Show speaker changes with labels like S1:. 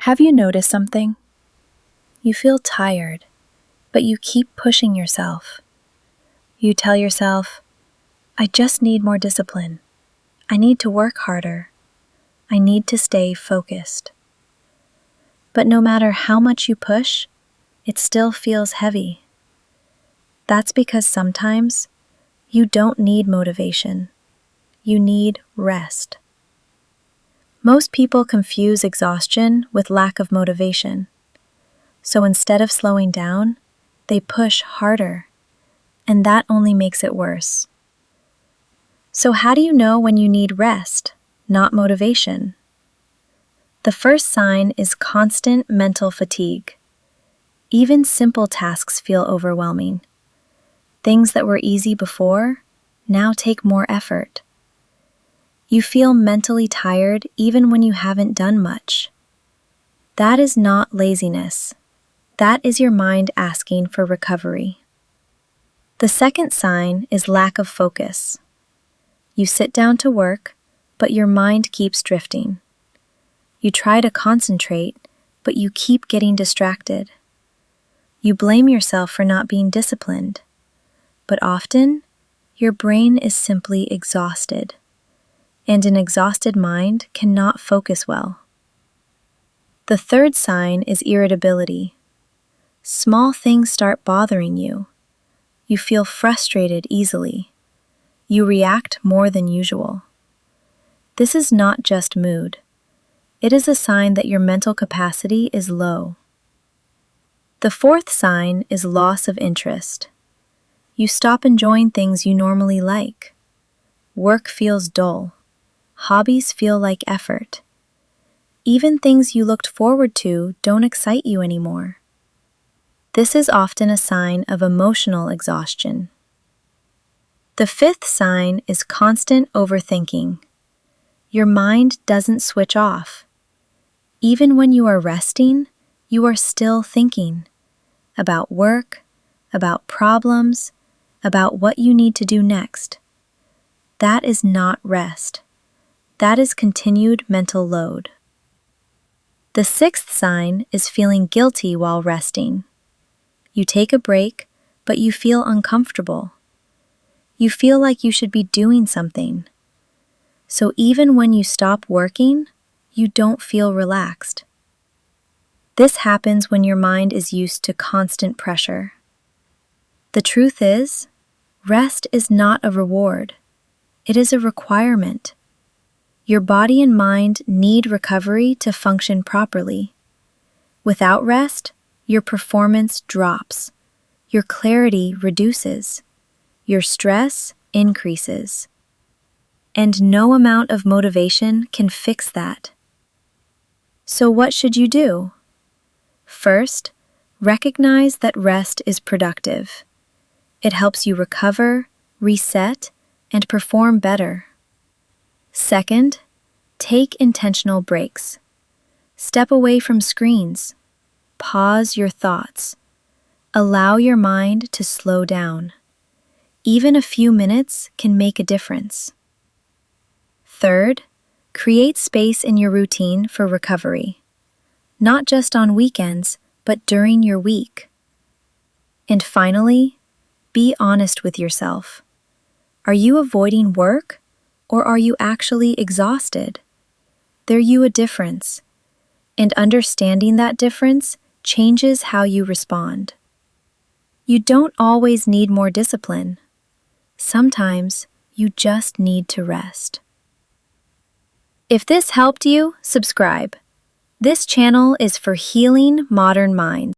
S1: Have you noticed something? You feel tired, but you keep pushing yourself. You tell yourself, I just need more discipline. I need to work harder. I need to stay focused. But no matter how much you push, it still feels heavy. That's because sometimes you don't need motivation. You need rest. Most people confuse exhaustion with lack of motivation. So instead of slowing down, they push harder, and that only makes it worse. So how do you know when you need rest, not motivation? The first sign is constant mental fatigue. Even simple tasks feel overwhelming. Things that were easy before now take more effort. You feel mentally tired even when you haven't done much. That is not laziness. That is your mind asking for recovery. The second sign is lack of focus. You sit down to work, but your mind keeps drifting. You try to concentrate, but you keep getting distracted. You blame yourself for not being disciplined, but often your brain is simply exhausted, and an exhausted mind cannot focus well. The third sign is irritability. Small things start bothering you. You feel frustrated easily. You react more than usual. This is not just mood. It is a sign that your mental capacity is low. The fourth sign is loss of interest. You stop enjoying things you normally like. Work feels dull. Hobbies feel like effort. Even things you looked forward to don't excite you anymore. This is often a sign of emotional exhaustion. The fifth sign is constant overthinking. Your mind doesn't switch off. Even when you are resting, you are still thinking about work, about problems, about what you need to do next. That is not rest. That is continued mental load. The sixth sign is feeling guilty while resting. You take a break, but you feel uncomfortable. You feel like you should be doing something. So even when you stop working, you don't feel relaxed. This happens when your mind is used to constant pressure. The truth is, rest is not a reward. It is a requirement. Your body and mind need recovery to function properly. Without rest, your performance drops. Your clarity reduces. Your stress increases. And no amount of motivation can fix that. So what should you do? First, recognize that rest is productive. It helps you recover, reset, and perform better. Second, take intentional breaks. Step away from screens. Pause your thoughts. Allow your mind to slow down. Even a few minutes can make a difference. Third, create space in your routine for recovery. Not just on weekends, but during your week. And finally, be honest with yourself. Are you avoiding work, or are you actually exhausted? There you a difference. And understanding that difference changes how you respond. You don't always need more discipline. Sometimes you just need to rest. If this helped you, subscribe. This channel is for healing modern minds.